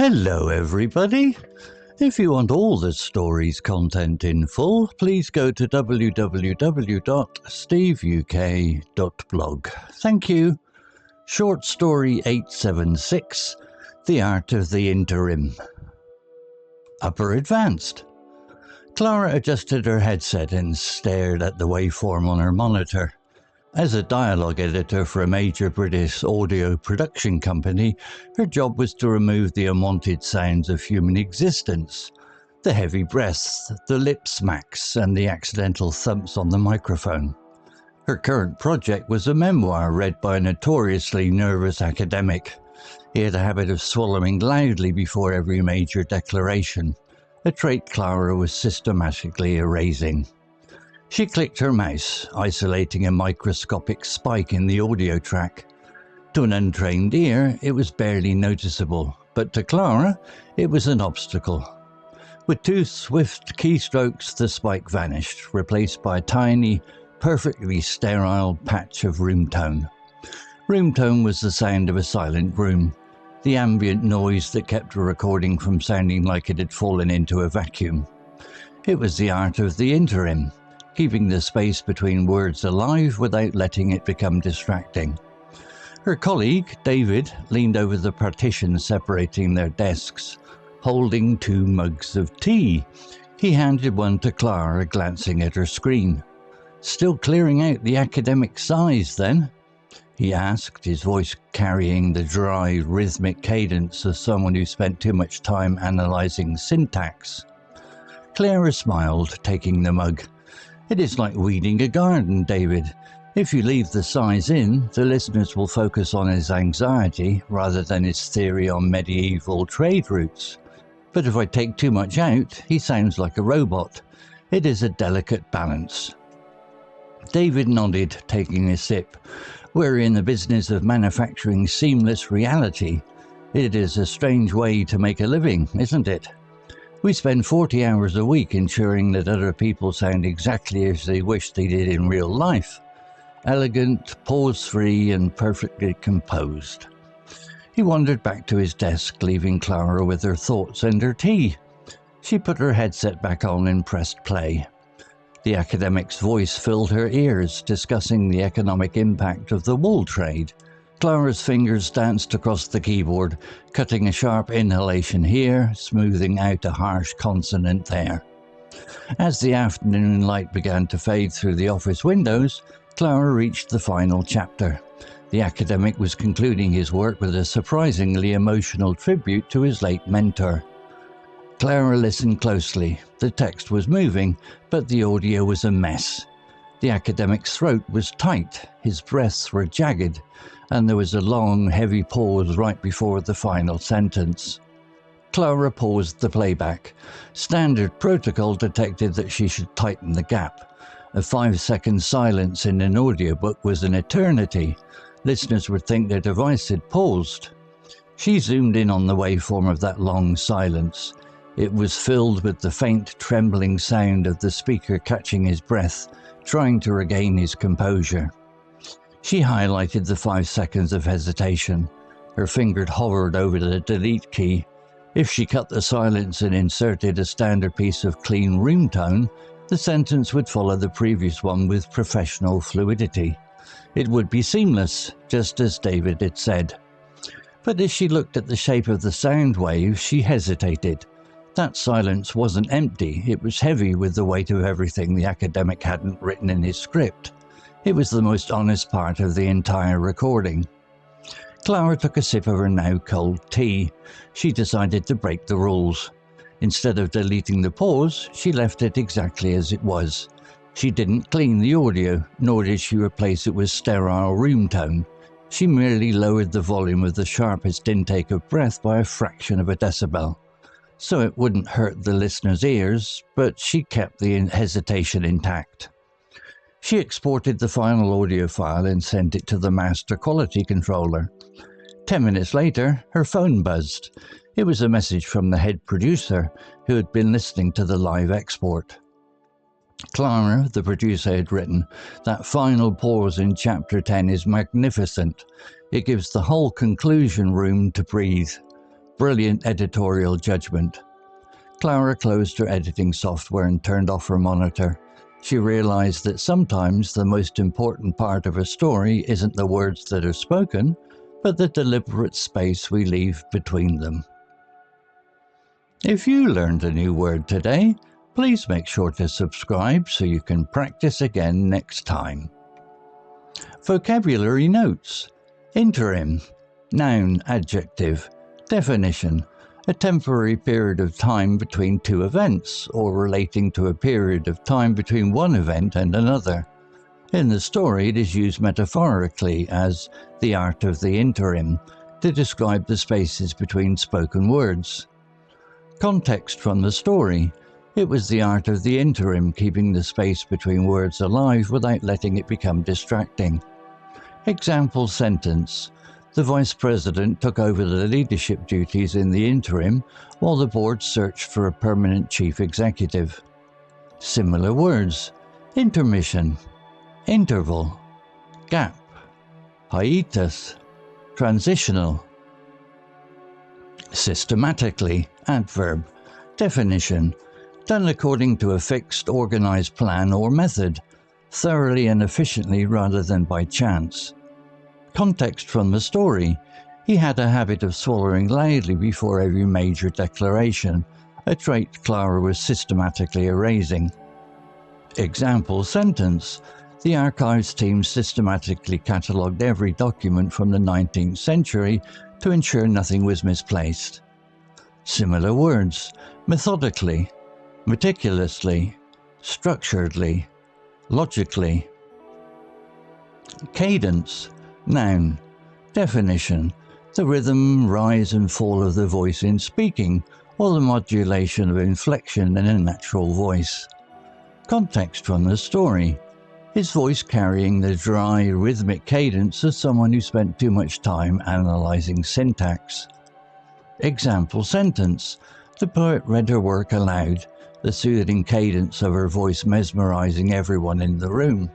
Hello everybody! If you want all the story's content in full, please go to www.steveuk.blog. Thank you. Short Story 876, The Art of the Interim. UpA Advanced. Clara adjusted her headset and stared at the waveform on her monitor. As a dialogue editor for a major British audio production company, her job was to remove the unwanted sounds of human existence. The heavy breaths, the lip smacks, and the accidental thumps on the microphone. Her current project was a memoir read by a notoriously nervous academic. He had a habit of swallowing loudly before every major declaration, a trait Clara was systematically erasing. She clicked her mouse, isolating a microscopic spike in the audio track. To an untrained ear, it was barely noticeable, but to Clara, it was an obstacle. With two swift keystrokes, the spike vanished, replaced by a tiny, perfectly sterile patch of room tone. Room tone was the sound of a silent room, the ambient noise that kept a recording from sounding like it had fallen into a vacuum. It was the art of the interim, keeping the space between words alive without letting it become distracting. Her colleague, David, leaned over the partition separating their desks, holding 2 mugs of tea. He handed one to Clara, glancing at her screen. "Still clearing out the academic sighs, then?" he asked, his voice carrying the dry, rhythmic cadence of someone who spent too much time analysing syntax. Clara smiled, taking the mug. "It is like weeding a garden, David. If you leave the sighs in, the listeners will focus on his anxiety rather than his theory on medieval trade routes. But if I take too much out, he sounds like a robot. It is a delicate balance." David nodded, taking a sip. "We're in the business of manufacturing seamless reality. It is a strange way to make a living, isn't it? We spend 40 hours a week ensuring that other people sound exactly as they wish they did in real life. Elegant, pause-free, and perfectly composed." He wandered back to his desk, leaving Clara with her thoughts and her tea. She put her headset back on and pressed play. The academic's voice filled her ears, discussing the economic impact of the wool trade. Clara's fingers danced across the keyboard, cutting a sharp inhalation here, smoothing out a harsh consonant there. As the afternoon light began to fade through the office windows, Clara reached the final chapter. The academic was concluding his work with a surprisingly emotional tribute to his late mentor. Clara listened closely. The text was moving, but the audio was a mess. The academic's throat was tight, his breaths were jagged, and there was a long, heavy pause right before the final sentence. Clara paused the playback. Standard protocol detected that she should tighten the gap. A 5-second silence in an audiobook was an eternity. Listeners would think their device had paused. She zoomed in on the waveform of that long silence. It was filled with the faint, trembling sound of the speaker catching his breath, trying to regain his composure. She highlighted the 5 seconds of hesitation. Her finger hovered over the delete key. If she cut the silence and inserted a standard piece of clean room tone, the sentence would follow the previous one with professional fluidity. It would be seamless, just as David had said. But as she looked at the shape of the sound wave, she hesitated. That silence wasn't empty, it was heavy with the weight of everything the academic hadn't written in his script. It was the most honest part of the entire recording. Clara took a sip of her now cold tea. She decided to break the rules. Instead of deleting the pause, she left it exactly as it was. She didn't clean the audio, nor did she replace it with sterile room tone. She merely lowered the volume of the sharpest intake of breath by a fraction of a decibel. So it wouldn't hurt the listener's ears, but she kept the hesitation intact. She exported the final audio file and sent it to the master quality controller. 10 minutes later, her phone buzzed. It was a message from the head producer, who had been listening to the live export. Clara, the producer, had written, "That final pause in Chapter 10 is magnificent. It gives the whole conclusion room to breathe. Brilliant editorial judgment. Clara closed her editing software and turned off her monitor. She realized that sometimes the most important part of a story isn't the words that are spoken, but the deliberate space we leave between them. If you learned a new word today, please make sure to subscribe so you can practice again next time. Vocabulary notes. Interim. Noun, adjective. Definition. A temporary period of time between two events, or relating to a period of time between one event and another. In the story, it is used metaphorically as the art of the interim to describe the spaces between spoken words. Context from the story. It was the art of the interim keeping the space between words alive without letting it become distracting. Example sentence. The Vice President took over the leadership duties in the interim while the board searched for a permanent chief executive. Similar words. Intermission, interval, gap, hiatus, transitional. Systematically, adverb. Definition. Done according to a fixed, organized plan or method, thoroughly and efficiently rather than by chance. Context from the story. He had a habit of swallowing loudly before every major declaration, a trait Clara was systematically erasing. Example sentence. The archives team systematically catalogued every document from the 19th century to ensure nothing was misplaced. Similar words. Methodically, meticulously, structuredly, logically. Cadence. Noun. Definition. The rhythm, rise and fall of the voice in speaking, or the modulation of inflection in a natural voice. Context from the story. His voice carrying the dry, rhythmic cadence of someone who spent too much time analyzing syntax. Example sentence. The poet read her work aloud, the soothing cadence of her voice mesmerizing everyone in the room.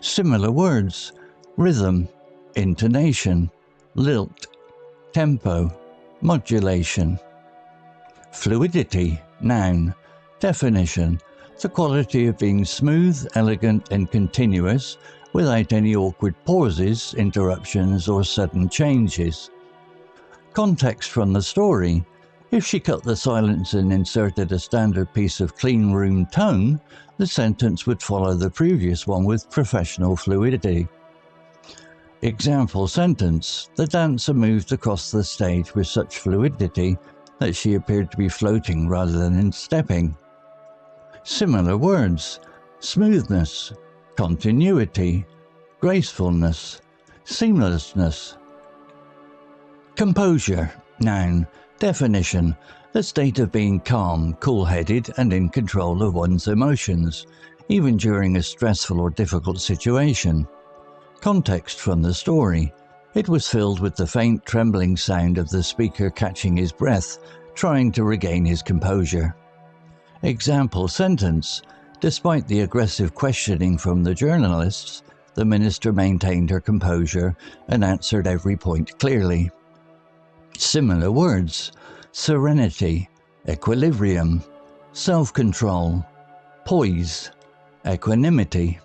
Similar words. Rhythm, intonation, lilt, tempo, modulation. Fluidity, noun. Definition. The quality of being smooth, elegant and continuous without any awkward pauses, interruptions or sudden changes. Context from the story. If she cut the silence and inserted a standard piece of clean room tone, the sentence would follow the previous one with professional fluidity. Example sentence. The dancer moved across the stage with such fluidity that she appeared to be floating rather than stepping. Similar words. Smoothness, continuity, gracefulness, seamlessness. Composure, noun. Definition. The state of being calm, cool-headed and in control of one's emotions, even during a stressful or difficult situation. Context from the story. It was filled with the faint trembling sound of the speaker catching his breath, trying to regain his composure. Example sentence. Despite the aggressive questioning from the journalists, the minister maintained her composure and answered every point clearly. Similar words. Serenity, equilibrium, self-control, poise, equanimity.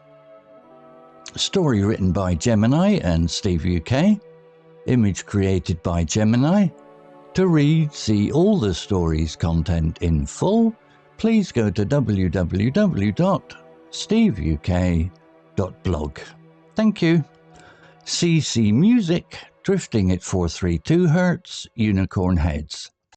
Story written by Gemini and Steve UK. Image created by Gemini. To read, see all the story's content in full, please go to www.steveuk.blog. Thank you. CC Music, drifting at 432 Hz, Unicorn Heads.